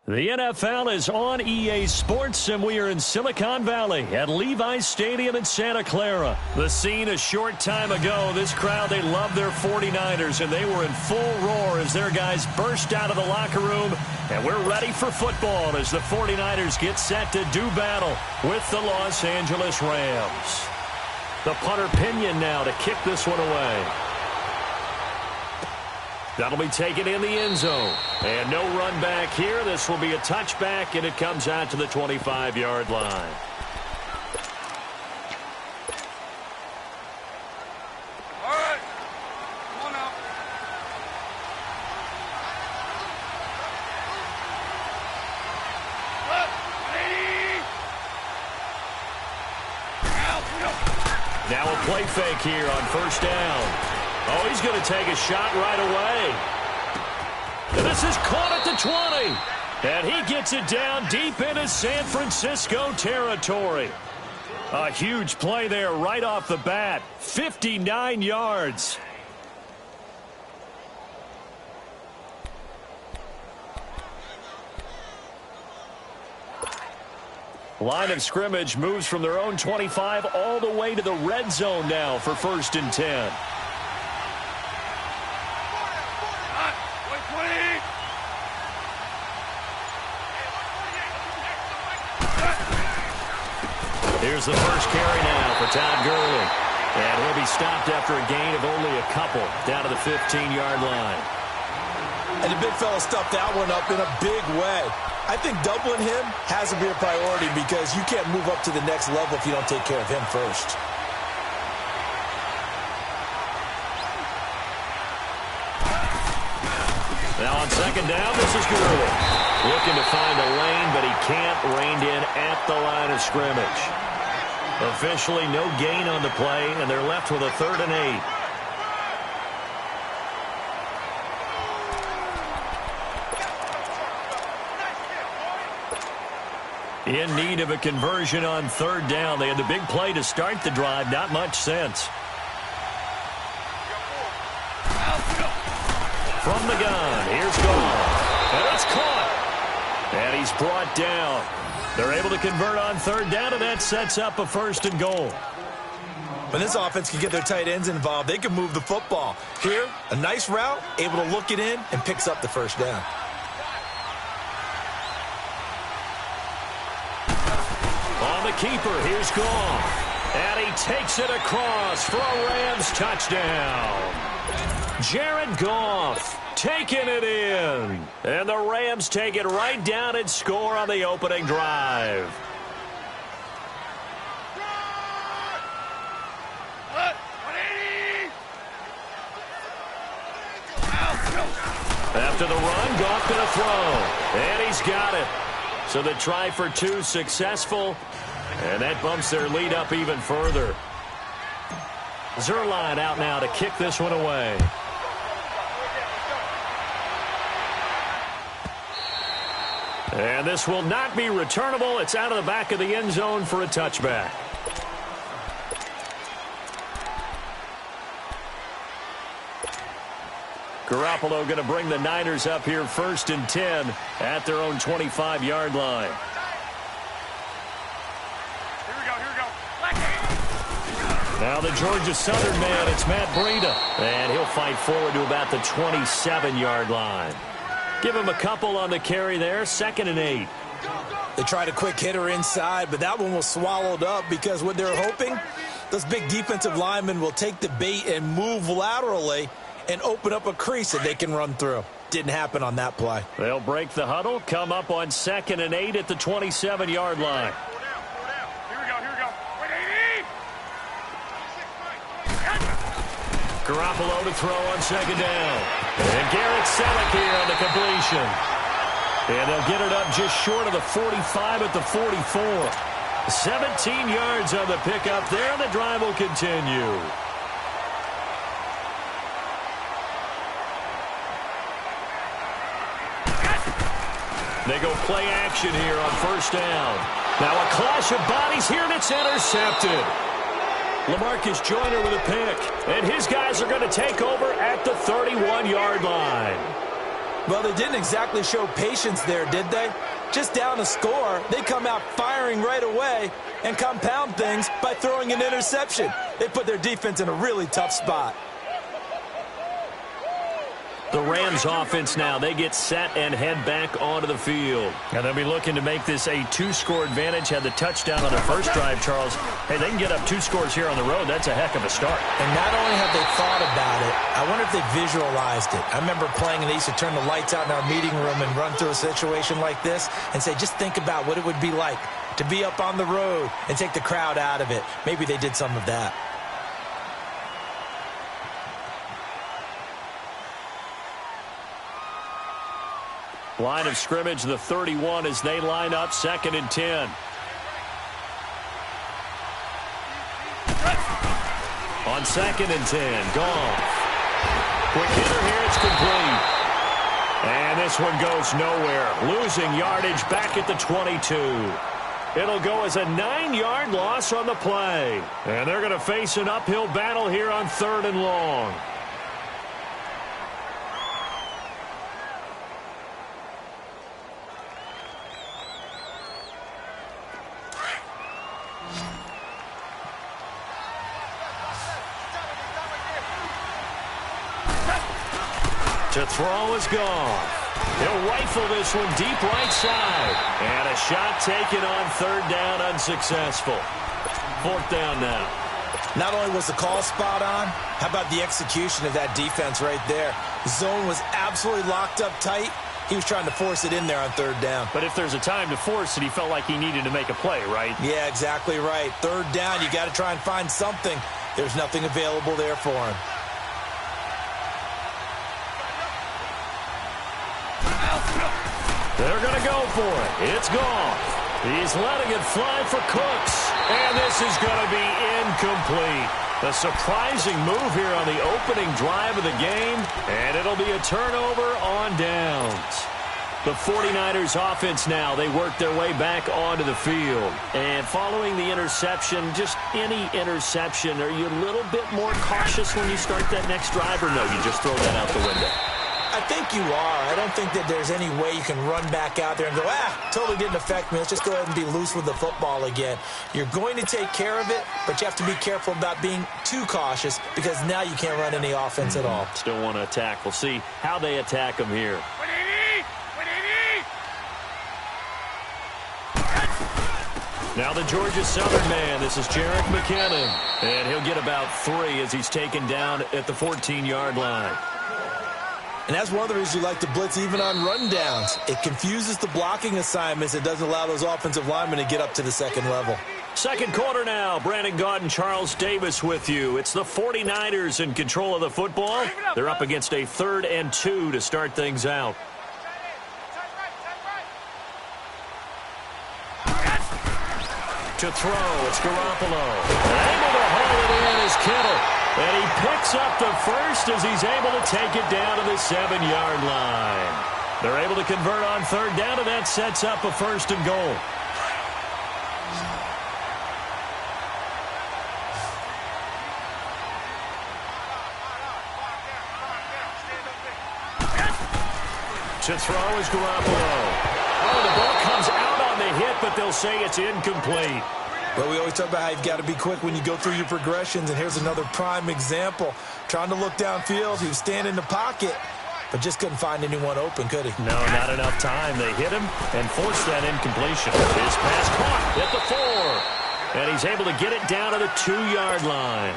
The NFL is on EA Sports, and we are in Silicon Valley at Levi's Stadium in Santa Clara. The scene a short time ago, this crowd, they love their 49ers, and they were in full roar as their guys burst out of the locker room. And we're ready for football as the 49ers get set to do battle with the Los Angeles Rams. The punter Pinion now to kick this one away. That'll be taken in the end zone. And no run back here. This will be a touchback, and it comes out to the 25-yard line. All right. Come on now. Now a play fake here on first down. Oh, he's going to take a shot right away. And this is caught at the 20. And he gets it down deep into San Francisco territory. A huge play there right off the bat. 59 yards. Line of scrimmage moves from their own 25 all the way to the red zone now for 1st and 10. Here's the first carry now for Todd Gurley. And he'll be stopped after a gain of only a couple down to the 15-yard line. And the big fella stuffed that one up in a big way. I think doubling him has to be a priority because you can't move up to the next level if you don't take care of him first. Now on second down, this is Gurley. Looking to find a lane, but he can't. Reined in at the line of scrimmage. Officially no gain on the play, and they're left with a 3rd and 8. In need of a conversion on 3rd down. They had the big play to start the drive. Not much sense. From the gun, here's Goff. And it's caught. And he's brought down. They're able to convert on 3rd down, and that sets up a 1st and goal. When this offense can get their tight ends involved, they can move the football. Here, a nice route, able to look it in, and picks up the 1st down. On the keeper, here's Goff. And he takes it across for a Rams touchdown. Jared Goff taking it in. And the Rams take it right down and score on the opening drive. After the run, Goff going to throw. And he's got it. So the try for 2 successful. And that bumps their lead up even further. Zuerlein out now to kick this one away. And this will not be returnable. It's out of the back of the end zone for a touchback. Garoppolo going to bring the Niners up here 1st and 10 at their own 25-yard line. Here we go. Now the Georgia Southern man, it's Matt Breida. And he'll fight forward to about the 27-yard line. Give him a couple on the carry there, 2nd and 8. They tried a quick hitter inside, but that one was swallowed up because what they're hoping, those big defensive linemen will take the bait and move laterally and open up a crease that they can run through. Didn't happen on that play. They'll break the huddle, come up on 2nd and 8 at the 27-yard line. Here we go. Wait, 80. Garoppolo to throw on 2nd down. And Garrett Selleck here on the completion. And they'll get it up just short of the 45 at the 44. 17 yards on the pickup there, and the drive will continue. They go play action here on 1st down. Now a clash of bodies here, and it's intercepted. LaMarcus Joyner with a pick. And his guys are going to take over at the 31-yard line. Well, they didn't exactly show patience there, did they? Just down a score, they come out firing right away and compound things by throwing an interception. They put their defense in a really tough spot. The Rams offense now, they get set and head back onto the field. And they'll be looking to make this a 2-score advantage. Had the touchdown on their first drive, Charles. Hey, they can get up 2 scores here on the road. That's a heck of a start. And not only have they thought about it, I wonder if they visualized it. I remember playing and they used to turn the lights out in our meeting room and run through a situation like this and say, just think about what it would be like to be up on the road and take the crowd out of it. Maybe they did some of that. Line of scrimmage, the 31, as they line up 2nd and 10. On 2nd and 10, Goff. Quick hitter here, it's complete. And this one goes nowhere. Losing yardage back at the 22. It'll go as a 9-yard loss on the play. And they're going to face an uphill battle here on 3rd and long. To throw is Goff. He'll rifle this one deep right side. And a shot taken on 3rd down, unsuccessful. 4th down now. Not only was the call spot on, how about the execution of that defense right there? The zone was absolutely locked up tight. He was trying to force it in there on 3rd down. But if there's a time to force it, he felt like he needed to make a play, right? Yeah, exactly right. 3rd down, you got to try and find something. There's nothing available there for him. They're going to go for it. It's Goff. He's letting it fly for Cooks. And this is going to be incomplete. A surprising move here on the opening drive of the game. And it'll be a turnover on downs. The 49ers offense now, they work their way back onto the field. And following the interception, just any interception, are you a little bit more cautious when you start that next drive, or no, you just throw that out the window? I think you are. I don't think that there's any way you can run back out there and go, totally didn't affect me. Let's just go ahead and be loose with the football again. You're going to take care of it, but you have to be careful about being too cautious because now you can't run any offense at all. Still want to attack. We'll see how they attack them here. Now the Georgia Southern man, this is Jerick McKinnon. And he'll get about 3 as he's taken down at the 14-yard line. And that's one of the reasons you like to blitz even on rundowns. It confuses the blocking assignments. It doesn't allow those offensive linemen to get up to the 2nd level. 2nd quarter now. Brandon Gaudin, Charles Davis with you. It's the 49ers in control of the football. They're up against a 3rd and 2 to start things out. To throw, it's Garoppolo. Able to haul it in is Kittle. And he picks up the first as he's able to take it down to the 7-yard line. They're able to convert on 3rd down, and that sets up a 1st and goal. To throw is Garoppolo. Oh, the ball comes out on the hit, but they'll say it's incomplete. Well, we always talk about how you've got to be quick when you go through your progressions, and here's another prime example. Trying to look downfield, he was standing in the pocket, but just couldn't find anyone open, could he? No, not enough time. They hit him and forced that incompletion. His pass caught at the 4, and he's able to get it down to the 2-yard line.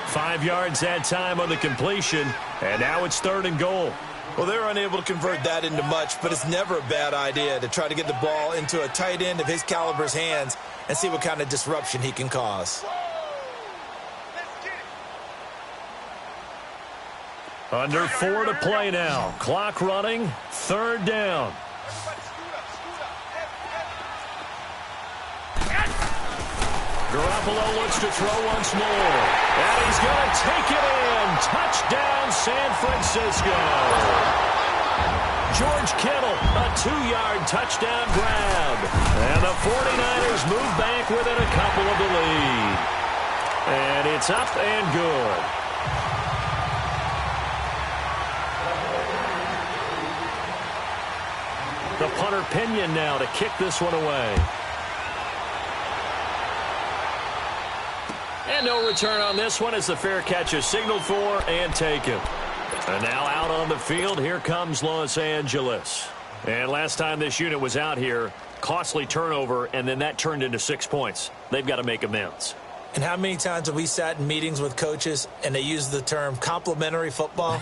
5 yards that time on the completion, and now it's 3rd and goal. Well, they're unable to convert that into much, but it's never a bad idea to try to get the ball into a tight end of his caliber's hands and see what kind of disruption he can cause. Under 4 to play now. Clock running. 3rd down. Garoppolo looks to throw once more. And he's going to take it in. Touchdown, San Francisco. George Kittle, a 2-yard touchdown grab. And the 49ers move back within a couple of the lead. And it's up and good. The punter Pinion now to kick this one away. And no return on this one as the fair catch is signaled for and taken. And now out on the field, here comes Los Angeles. And last time this unit was out here, costly turnover, and then that turned into 6 points. They've got to make amends. And how many times have we sat in meetings with coaches and they use the term complementary football?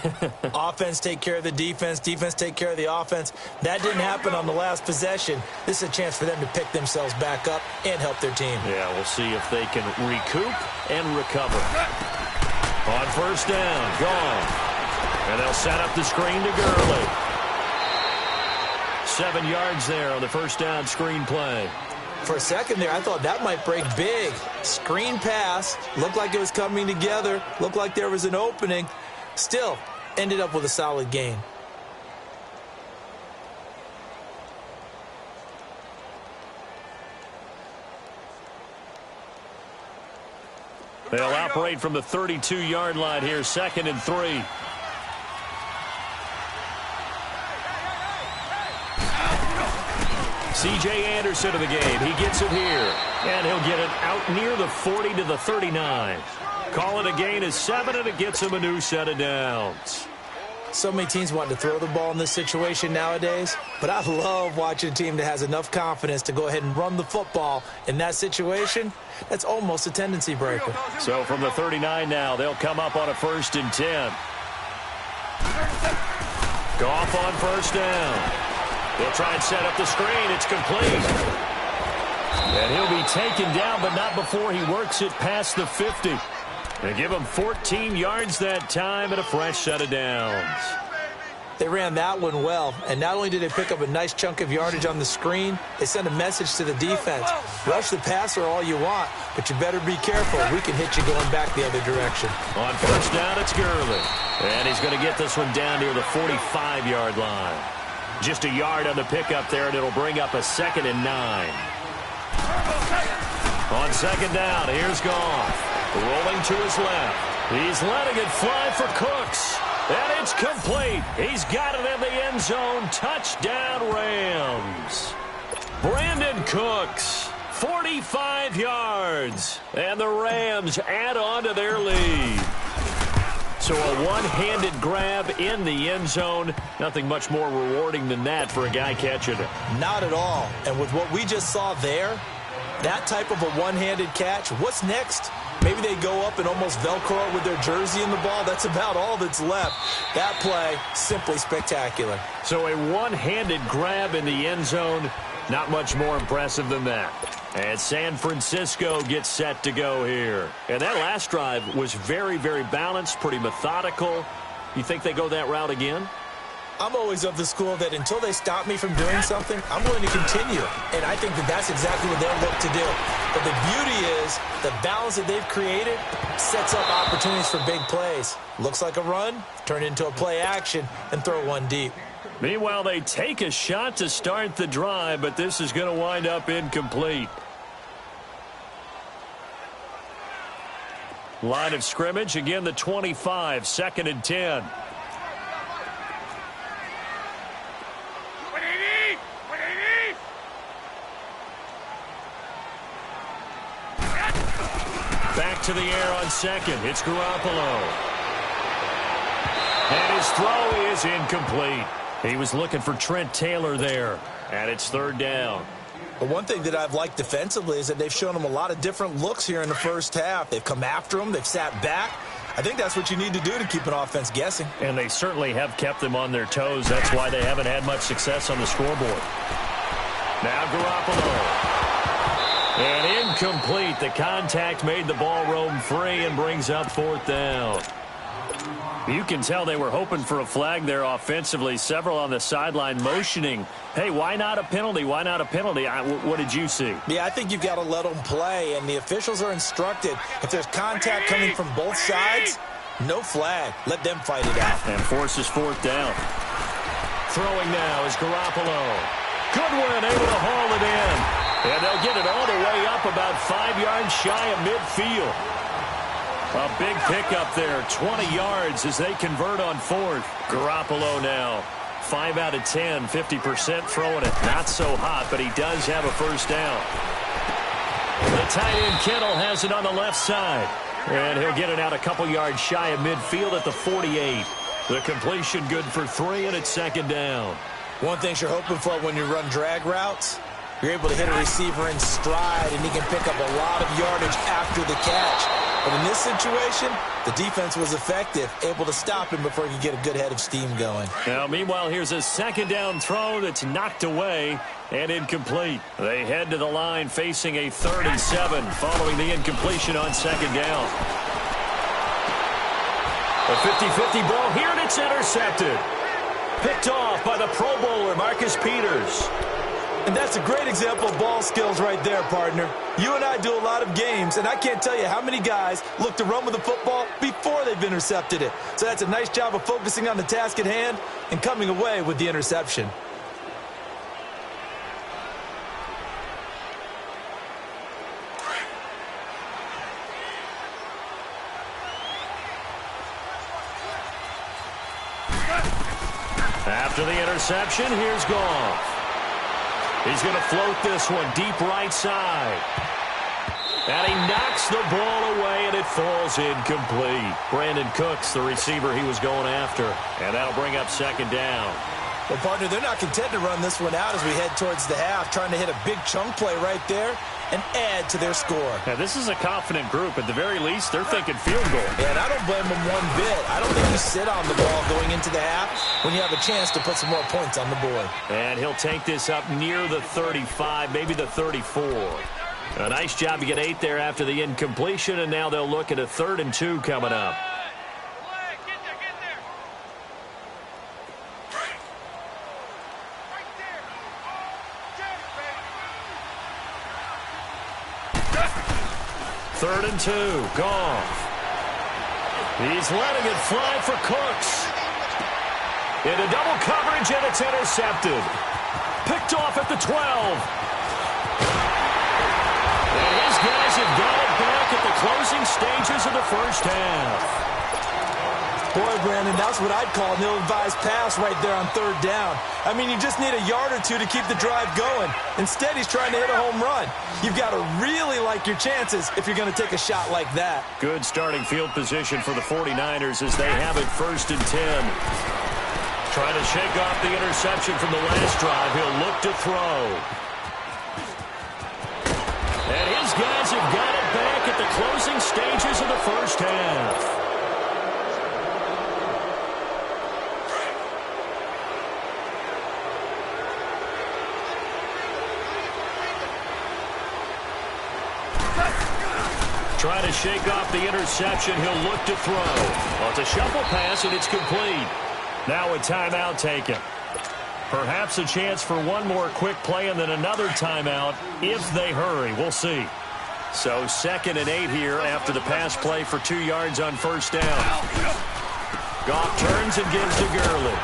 Offense take care of the defense, defense take care of the offense. That didn't happen on the last possession. This is a chance for them to pick themselves back up and help their team. Yeah, we'll see if they can recoup and recover. On first down, gone. And they'll set up the screen to Gurley. 7 yards there on the first down screen play. For a second there, I thought that might break big. Screen pass. Looked like it was coming together. Looked like there was an opening. Still, ended up with a solid gain. They'll operate from the 32-yard line here, 2nd and 3. C.J. Anderson of the game. He gets it here. And he'll get it out near the 40 to the 39. Call it a gain of 7, and it gets him a new set of downs. So many teams want to throw the ball in this situation nowadays, but I love watching a team that has enough confidence to go ahead and run the football in that situation. That's almost a tendency breaker. So from the 39 now, they'll come up on a 1st and 10. Goff on first down. They'll try and set up the screen. It's complete. And he'll be taken down, but not before he works it past the 50. They give him 14 yards that time and a fresh set of downs. They ran that one well, and not only did they pick up a nice chunk of yardage on the screen, they sent a message to the defense. Rush the passer all you want, but you better be careful. We can hit you going back the other direction. On first down, it's Gurley. And he's going to get this one down near the 45-yard line. Just a yard on the pickup there, and it'll bring up a 2nd and 9. On second down, here's Goff. Rolling to his left. He's letting it fly for Cooks. And it's complete. He's got it in the end zone. Touchdown, Rams. Brandon Cooks, 45 yards. And the Rams add on to their lead. So a one-handed grab in the end zone. Nothing much more rewarding than that for a guy catching it. Not at all. And with what we just saw there, that type of a one-handed catch, what's next? Maybe they go up and almost Velcro with their jersey in the ball. That's about all that's left. That play, simply spectacular. So a one-handed grab in the end zone, not much more impressive than that. And San Francisco gets set to go here. And that last drive was very, very balanced, pretty methodical. You think they go that route again? I'm always of the school that until they stop me from doing something, I'm going to continue. And I think that that's exactly what they'll look to do. But the beauty is the balance that they've created sets up opportunities for big plays. Looks like a run, turn into a play action, and throw one deep. Meanwhile, they take a shot to start the drive, but this is going to wind up incomplete. Line of scrimmage, again the 25, 2nd and 10. Back to the air on second. It's Garoppolo. And his throw is incomplete. He was looking for Trent Taylor there. And it's 3rd down. But one thing that I've liked defensively is that they've shown him a lot of different looks here in the first half. They've come after him. They've sat back. I think that's what you need to do to keep an offense guessing. And they certainly have kept them on their toes. That's why they haven't had much success on the scoreboard. Now Garoppolo. And incomplete. The contact made the ball roam free and brings up 4th down. You can tell they were hoping for a flag there offensively. Several on the sideline motioning. Hey, why not a penalty? Why not a penalty? What did you see? Yeah, I think you've got to let them play, and the officials are instructed. If there's contact coming from both sides, no flag. Let them fight it out. And forces 4th down. Throwing now is Garoppolo. Goodwin able to haul it in. And they'll get it all the way up about 5 yards shy of midfield. A big pickup there, 20 yards as they convert on 4th. Garoppolo now, 5 out of 10, 50% throwing it. Not so hot, but he does have a first down. The tight end Kittle has it on the left side. And he'll get it out a couple yards shy of midfield at the 48. The completion good for 3, and it's second down. One thing you're hoping for when you run drag routes, you're able to hit a receiver in stride, and he can pick up a lot of yardage after the catch. But in this situation, the defense was effective, able to stop him before he could get a good head of steam going. Now, meanwhile, here's a second down throw that's knocked away and incomplete. They head to the line facing a 3rd and 7 following the incompletion on second down. A 50-50 ball here, and it's intercepted. Picked off by the Pro Bowler, Marcus Peters. And that's a great example of ball skills right there, partner. You and I do a lot of games, and I can't tell you how many guys look to run with the football before they've intercepted it. So that's a nice job of focusing on the task at hand and coming away with the interception. After the interception, here's Goff. He's going to float this one deep right side. And he knocks the ball away, and it falls incomplete. Brandon Cooks, the receiver he was going after. And that'll bring up second down. Well, partner, they're not content to run this one out as we head towards the half, trying to hit a big chunk play right there and add to their score. Now, this is a confident group. At the very least, they're thinking field goal. Yeah, and I don't blame them one bit. I don't think you sit on the ball going into the half when you have a chance to put some more points on the board. And he'll take this up near the 35, maybe the 34. A nice job to get 8 there after the incompletion, and now they'll look at a 3rd and 2 coming up. Third and 2, Goff. He's letting it fly for Cooks. Into double coverage, and it's intercepted. Picked off at the 12. And his guys have got it back at the closing stages of the first half. Boy, Brandon, that's what I'd call an ill-advised pass right there on 3rd down. I mean, you just need a yard or 2 to keep the drive going. Instead, he's trying to hit a home run. You've got to really like your chances if you're going to take a shot like that. Good starting field position for the 49ers as they have it 1st and 10. Trying to shake off the interception from the last drive. He'll look to throw. And his guys have got it back at the closing stages of the first half. Trying to shake off the interception. He'll look to throw. Well, it's a shuffle pass, and it's complete. Now a timeout taken. Perhaps a chance for one more quick play and then another timeout if they hurry. We'll see. So 2nd and 8 here after the pass play for 2 yards on 1st down. Goff turns and gives to Gurley.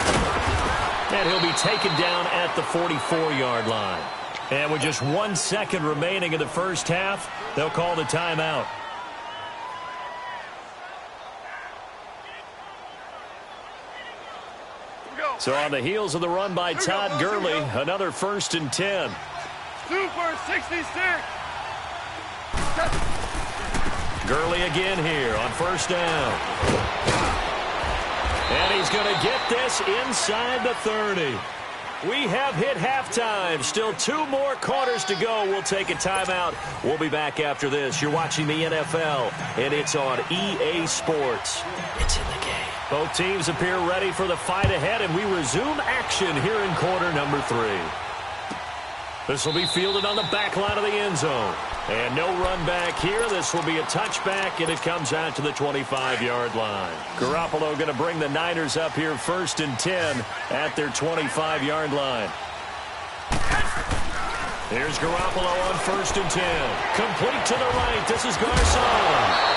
And he'll be taken down at the 44-yard line. And with just 1 second remaining in the first half, they'll call the timeout. So on the heels of the run by Todd Gurley, another 1st and 10. 2 for 66. Gurley again here on 1st down. And he's going to get this inside the 30. We have hit halftime. Still 2 more quarters to go. We'll take a timeout. We'll be back after this. You're watching the NFL, and it's on EA Sports. It's in the game. Both teams appear ready for the fight ahead, and we resume action here in quarter number 3. This will be fielded on the back line of the end zone. And no run back here. This will be a touchback, and it comes out to the 25-yard line. Garoppolo going to bring the Niners up here 1st and 10 at their 25-yard line. Here's Garoppolo on 1st and 10. Complete to the right. This is Garcon.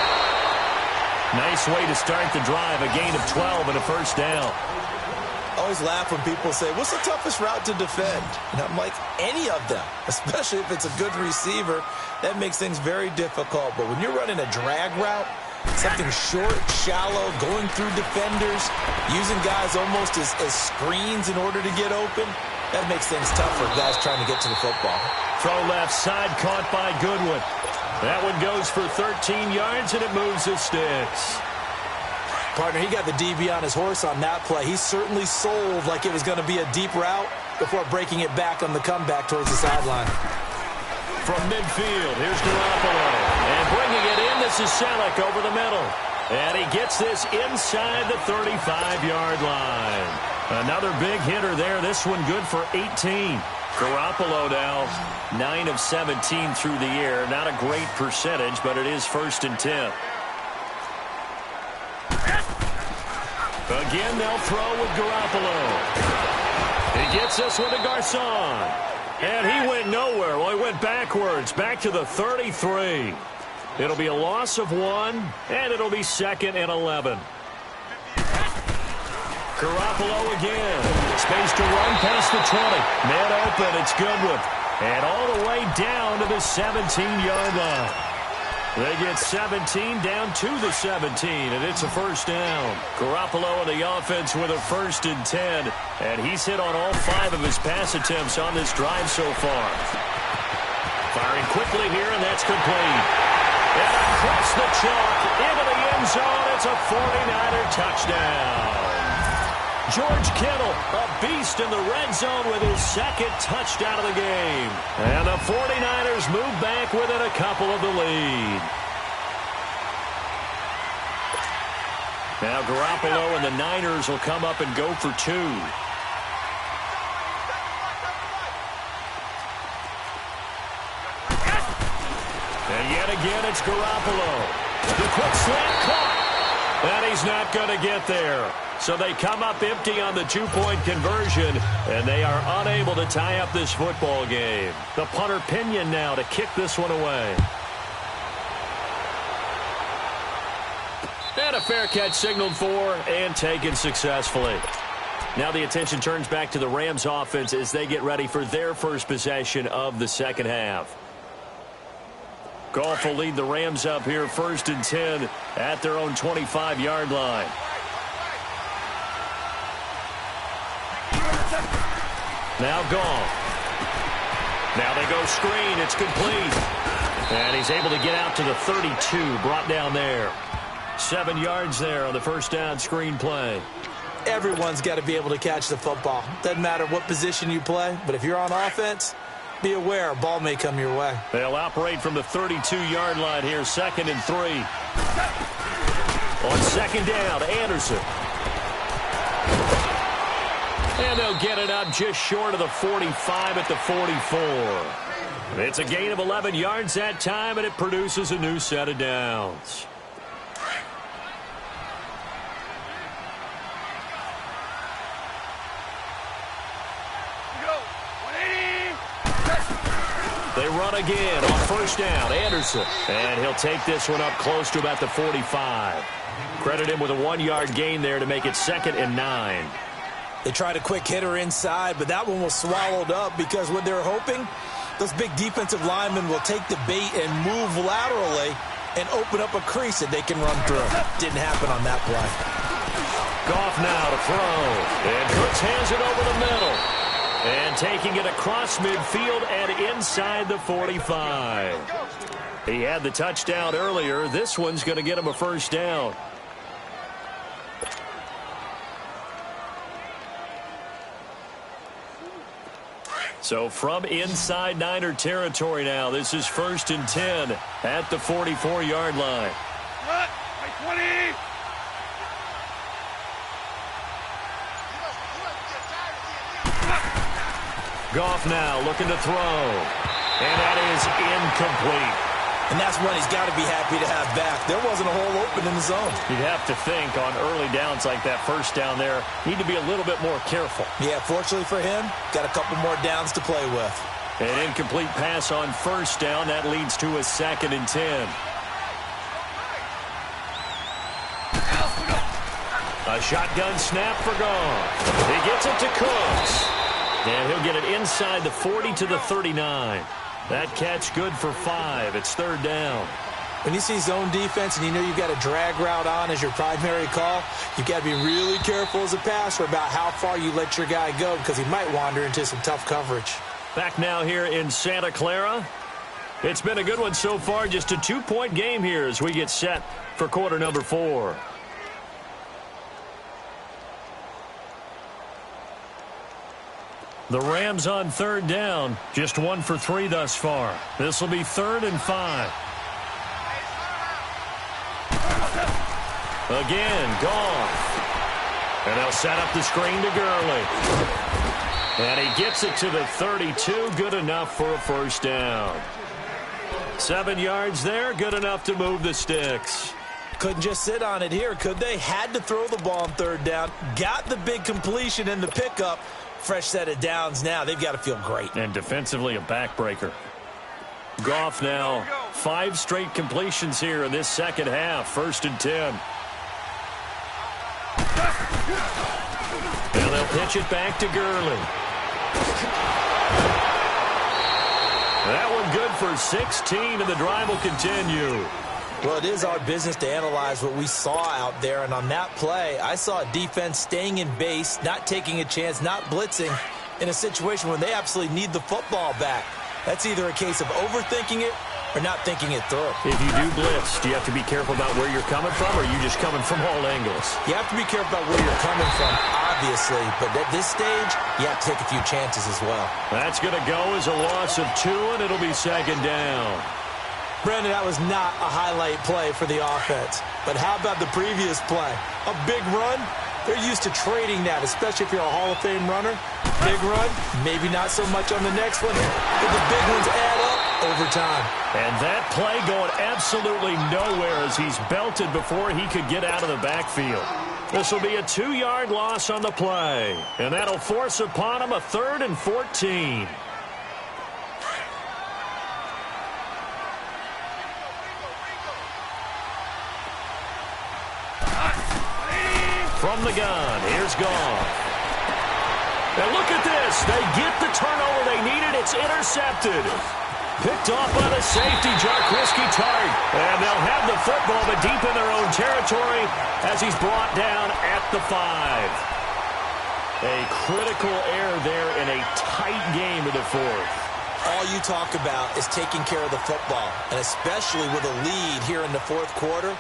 Nice way to start the drive. A gain of 12 and a 1st down. I always laugh when people say, what's the toughest route to defend? And I'm like, any of them, especially if it's a good receiver. That makes things very difficult. But when you're running a drag route, Something short, shallow, going through defenders, using guys almost as screens in order to get open. That makes things tough for guys trying to get to the football. Throw left side, caught by Goodwin. That one goes for 13 yards, and it moves the sticks. Partner, he got the DB on his horse on that play. He certainly sold like it was going to be a deep route before breaking it back on the comeback towards the sideline. From midfield, here's Garoppolo. And bringing it in, this is Selleck over the middle. And he gets this inside the 35-yard line. Another big hitter there. This one good for 18. Garoppolo now 9 of 17 through the air. Not a great percentage, but it is 1st and 10. Again, they'll throw with Garoppolo. He gets this one to Garcon. And he went nowhere. Well, he went backwards, back to the 33. It'll be a loss of 1, and it'll be 2nd and 11. Garoppolo again. Space to run past the 20. Man open, it's Goodwin. And all the way down to the 17-yard line. They get 17 down to the 17, and it's a 1st down. Garoppolo and the offense with a 1st and 10, and he's hit on all 5 of his pass attempts on this drive so far. Firing quickly here, and that's complete. And across the chalk, into the end zone, it's a 49er touchdown. George Kittle, a beast in the red zone with his 2nd touchdown of the game. And the 49ers move back within a couple of the lead. Now Garoppolo and the Niners will come up and go for 2. And yet again, it's Garoppolo. The quick slant caught. And he's not going to get there. So they come up empty on the 2-point conversion, and they are unable to tie up this football game. The punter Pinion now to kick this one away. And a fair catch signaled for and taken successfully. Now the attention turns back to the Rams offense as they get ready for their first possession of the second half. Goff will lead the Rams up here 1st and 10 at their own 25-yard line. Now Goff. Now they go screen. It's complete. And he's able to get out to the 32. Brought down there. 7 yards there on the 1st down screen play. Everyone's got to be able to catch the football. Doesn't matter what position you play, but if you're on offense, be aware a ball may come your way. They'll operate from the 32-yard line here, 2nd and 3. On 2nd down, Anderson. And they'll get it up just short of the 45 at the 44. It's a gain of 11 yards that time, and it produces a new set of downs. They run again on 1st down, Anderson. And he'll take this one up close to about the 45. Credit him with a 1-yard gain there to make it 2nd and 9. They tried a quick hitter inside, but that one was swallowed up because what they're hoping, those big defensive linemen will take the bait and move laterally and open up a crease that they can run through. Didn't happen on that play. Goff now to throw. And Cooks hands it over the middle. And taking it across midfield and inside the 45. He had the touchdown earlier. This one's going to get him a 1st down. So from inside Niner territory now, this is 1st and 10 at the 44-yard line. Cut, 20. Goff now looking to throw. And that is incomplete. And that's one he's got to be happy to have back. There wasn't a hole open in the zone. You'd have to think on early downs like that 1st down there, need to be a little bit more careful. Yeah, fortunately for him, got a couple more downs to play with. An incomplete pass on 1st down. That leads to a 2nd and 10. A shotgun snap for Goff. He gets it to Cooks. And he'll get it inside the 40 to the 39. That catch good for 5. It's 3rd down. When you see zone defense and you know you've got a drag route on as your primary call, you've got to be really careful as a passer about how far you let your guy go because he might wander into some tough coverage. Back now here in Santa Clara. It's been a good one so far. Just a 2-point game here as we get set for quarter number 4. The Rams on 3rd down. Just 1 for 3 thus far. This will be 3rd and 5. Again, Goff. And they'll set up the screen to Gurley. And he gets it to the 32. Good enough for a first down. 7 yards there. Good enough to move the sticks. Couldn't just sit on it here, could they? Had to throw the ball on 3rd down. Got the big completion in the pickup. Fresh set of downs now. They've got to feel great. And defensively a backbreaker. Goff now 5 straight completions here in this second half. 1st and 10. And they'll pitch it back to Gurley. That one good for 16, and the drive will continue. Well, it is our business to analyze what we saw out there, and on that play, I saw a defense staying in base, not taking a chance, not blitzing in a situation where they absolutely need the football back. That's either a case of overthinking it or not thinking it through. If you do blitz, do you have to be careful about where you're coming from, or are you just coming from all angles? You have to be careful about where you're coming from, obviously, but at this stage, you have to take a few chances as well. That's going to go as a loss of 2, and it'll be 2nd down. Brandon, that was not a highlight play for the offense. But how about the previous play? A big run? They're used to trading that, especially if you're a Hall of Fame runner. Big run, maybe not so much on the next one, but the big ones add up over time. And that play going absolutely nowhere as he's belted before he could get out of the backfield. This will be a 2-yard loss on the play, and that'll force upon him a 3rd and 14. From the gun, here's Goff. And look at this. They get the turnover they needed. It's intercepted. Picked off by the safety, Jarquiski Tart. And they'll have the football, but deep in their own territory as he's brought down at the 5. A critical error there in a tight game in the 4th. All you talk about is taking care of the football, and especially with a lead here in the 4th quarter.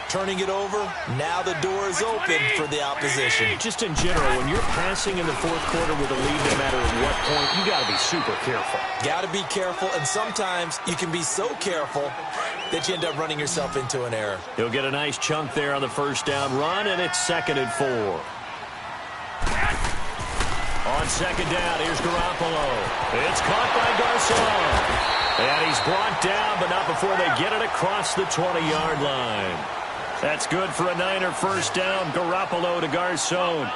Turning it over, now the door is open for the opposition. Just in general, when you're passing in the 4th quarter with a lead, no matter at what point, you got to be super careful. Got to be careful, and sometimes you can be so careful that you end up running yourself into an error. He'll get a nice chunk there on the 1st down run, and it's 2nd and 4. On 2nd down, here's Garoppolo. It's caught by Garcon. And he's brought down, but not before they get it across the 20-yard line. That's good for a Niner 1st down. Garoppolo to Garcon.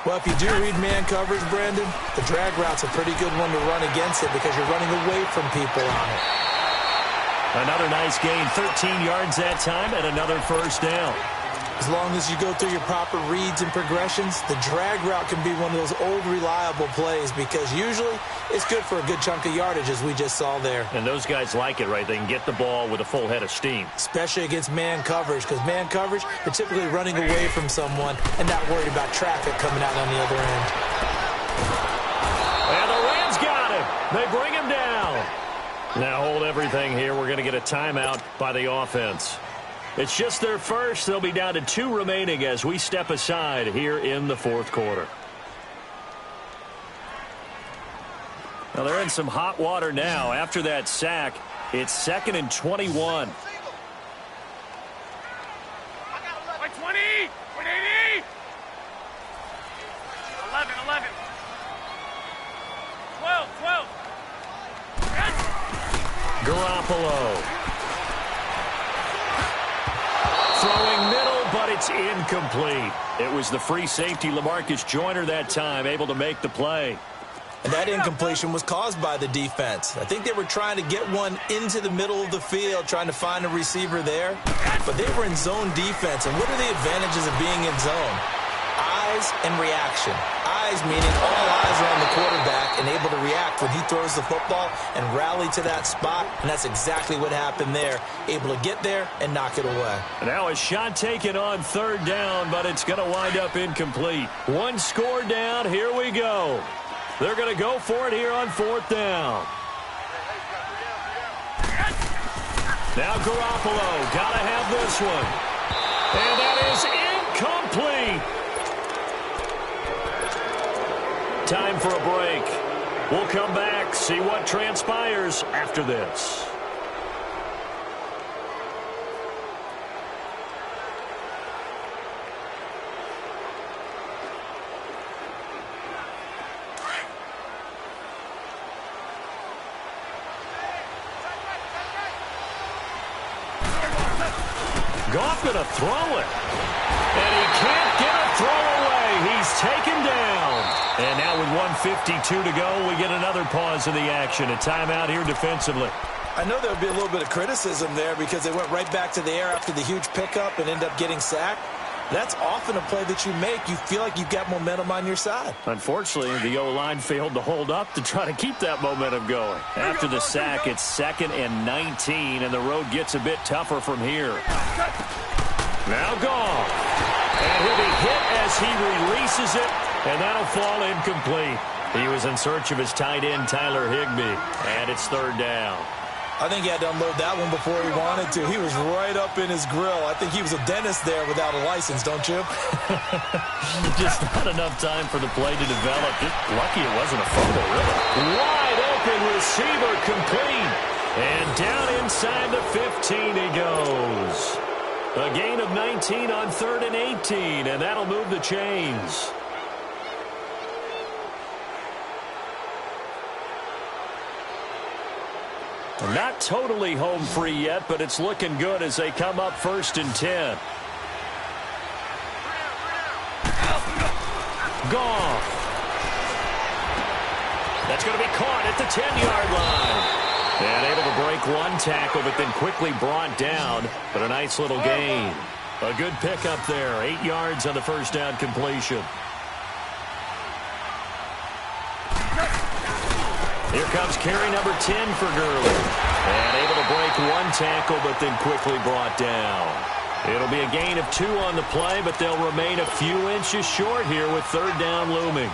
Well, if you do read man coverage, Brandon, the drag route's a pretty good one to run against it because you're running away from people on it. Another nice gain, 13 yards that time, and another 1st down. As long as you go through your proper reads and progressions, the drag route can be one of those old reliable plays because usually it's good for a good chunk of yardage as we just saw there. And those guys like it, right? They can get the ball with a full head of steam. Especially against man coverage because man coverage, they're typically running away from someone and not worried about traffic coming out on the other end. And the Rams got him. They bring him down. Now hold everything here. We're going to get a timeout by the offense. It's just their first. They'll be down to 2 remaining as we step aside here in the 4th quarter. Now they're in some hot water now. After that sack, it's 2nd and 21. 20, 180, 11, 12. Garoppolo. Throwing middle, but it's incomplete. It was the free safety, LaMarcus Joyner, that time, able to make the play. And that incompletion was caused by the defense. I think they were trying to get one into the middle of the field, trying to find a receiver there. But they were in zone defense. And what are the advantages of being in zone? Eyes and reaction. eyes, meaning all eyes are on the quarterback and able to react when he throws the football and rally to that spot, and that's exactly what happened there. Able to get there and knock it away. Now a shot taken on third down, but it's going to wind up incomplete. One score down. Here we go. They're going to go for it here on fourth down. Now Garoppolo, got to have this one. And that is incomplete. Time for a break. We'll come back, see what transpires after this. Goff going to throw it. And he can't get a throw away. He's taken down. And now with 1:52 to go, we get another pause in the action. A timeout here defensively. I know there would be a little bit of criticism there because they went right back to the air after the huge pickup and end up getting sacked. That's often a play that you make. You feel like you've got momentum on your side. Unfortunately, the O-line failed to hold up to try to keep that momentum going. After the sack, it's 2nd and 19, and the road gets a bit tougher from here. Now Goff. And he'll be hit as he releases it, and that'll fall incomplete. He was in search of his tight end, Tyler Higbee, and it's third down. I think he had to unload that one before he wanted to. He was right up in his grill. I think he was a dentist there without a license, don't you? Just not enough time for the play to develop. Just lucky it wasn't a fumble, really. Wide open receiver complete. And down inside the 15 he goes. A gain of 19 on 3rd and 18, and that'll move the chains. Not totally home free yet, but it's looking good as they come up 1st and 10. Goff. That's going to be caught at the 10-yard line. And able to break one tackle, but then quickly brought down. But a nice little gain. A good pickup there. 8 yards on the first down completion. Here comes carry number 10 for Gurley. And able to break one tackle, but then quickly brought down. It'll be a gain of 2 on the play, but they'll remain a few inches short here with third down looming.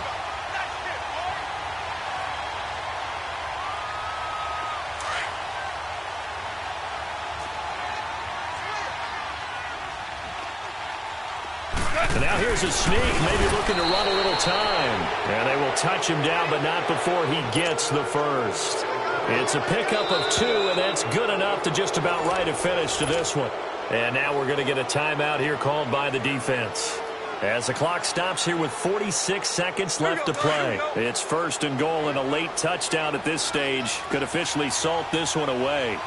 And now here's a sneak, maybe looking to run a little time. And they will touch him down, but not before he gets the first. It's a pickup of 2, and that's good enough to just about write a finish to this one. And now we're going to get a timeout here called by the defense. As the clock stops here with 46 seconds left to play. It's 1st and goal, and a late touchdown at this stage could officially salt this one away.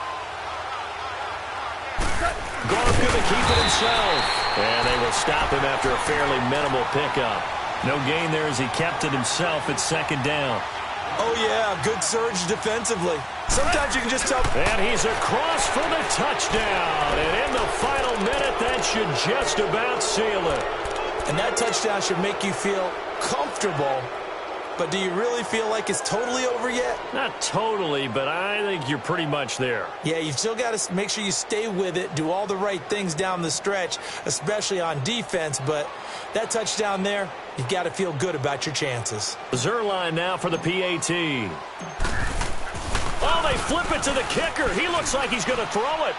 Goff going to keep it himself. And they will stop him after a fairly minimal pickup. No gain there as he kept it himself at 2nd down. Oh, yeah, good surge defensively. Sometimes you can just tell. And he's across for the touchdown. And in the final minute, that should just about seal it. And that touchdown should make you feel comfortable. But do you really feel like it's totally over yet? Not totally, but I think you're pretty much there. Yeah, you've still got to make sure you stay with it, do all the right things down the stretch, especially on defense. But that touchdown there, you've got to feel good about your chances. Zerline now for the PAT. Oh, they flip it to the kicker. He looks like he's going to throw it.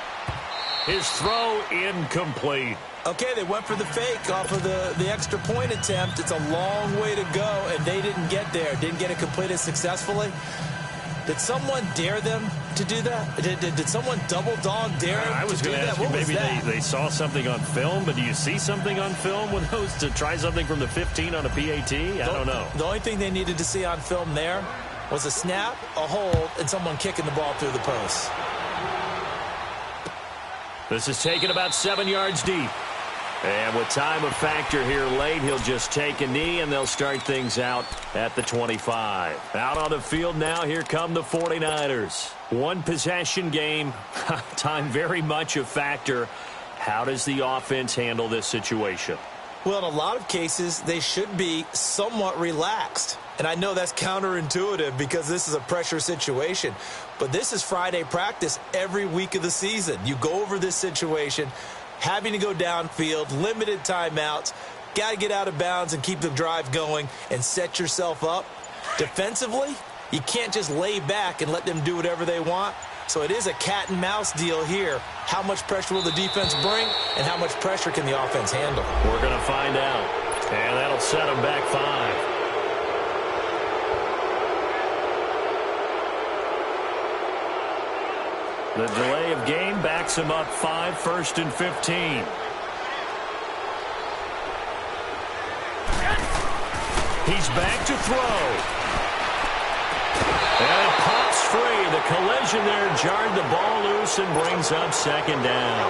His throw incomplete. Okay, they went for the fake off of the extra point attempt. It's a long way to go, and they didn't get there. Didn't get it completed successfully. Did someone dare them to do that? Did someone double dog dare them I was to do going to that? ask you, What was maybe that? they saw something on film, but do you see something on film with those to try something from the 15 on a PAT? I don't know. The only thing they needed to see on film there was a snap, a hold, and someone kicking the ball through the post. This is taken about 7 yards deep. And with time of factor here late, he'll just take a knee, and they'll start things out at the 25. Out on the field now, here come the 49ers. One possession game, time very much a factor. How does the offense handle this situation? Well, in a lot of cases, they should be somewhat relaxed. And I know that's counterintuitive because this is a pressure situation. But this is Friday practice every week of the season. You go over this situation, having to go downfield, limited timeouts, got to get out of bounds and keep the drive going and set yourself up. Defensively, you can't just lay back and let them do whatever they want. So it is a cat and mouse deal here. How much pressure will the defense bring, and how much pressure can the offense handle? We're going to find out. And that'll set them back 5. The delay of game backs him up 5, 1st and 15. He's back to throw. And it pops free. The collision there jarred the ball loose and brings up 2nd down.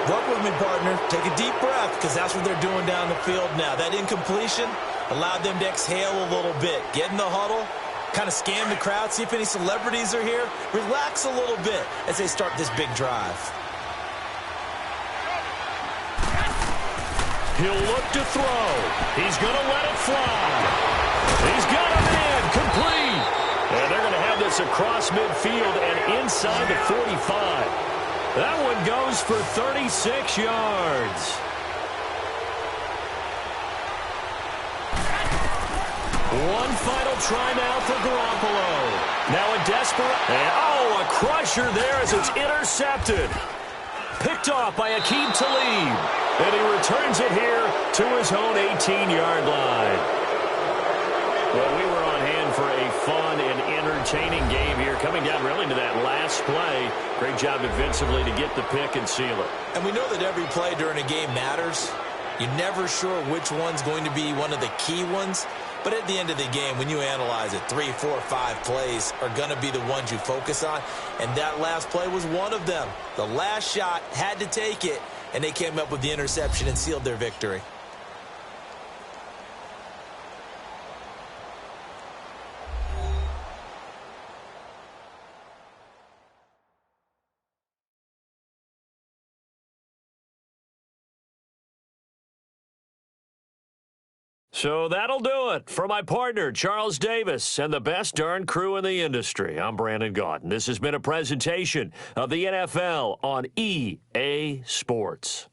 Work with me, partner. Take a deep breath, because that's what they're doing down the field now. That incompletion allowed them to exhale a little bit. Get in the huddle, kind of scan the crowd, see if any celebrities are here. Relax a little bit as they start this big drive. He'll look to throw. He's going to let it fly. He's got him in. Complete. And they're going to have this across midfield and inside the 45. That one goes for 36 yards. One final try now for Garoppolo. Now a desperate, and a crusher there as it's intercepted. Picked off by Aqib Talib. And he returns it here to his own 18-yard line. Well, we were on hand for a fun and entertaining game here, coming down really to that last play. Great job defensively to get the pick and seal it. And we know that every play during a game matters. You're never sure which one's going to be one of the key ones. But at the end of the game, when you analyze it, 3, 4, 5 plays are going to be the ones you focus on. And that last play was one of them. The last shot had to take it, and they came up with the interception and sealed their victory. So that'll do it for my partner, Charles Davis, and the best darn crew in the industry. I'm Brandon Gaudin. This has been a presentation of the NFL on EA Sports.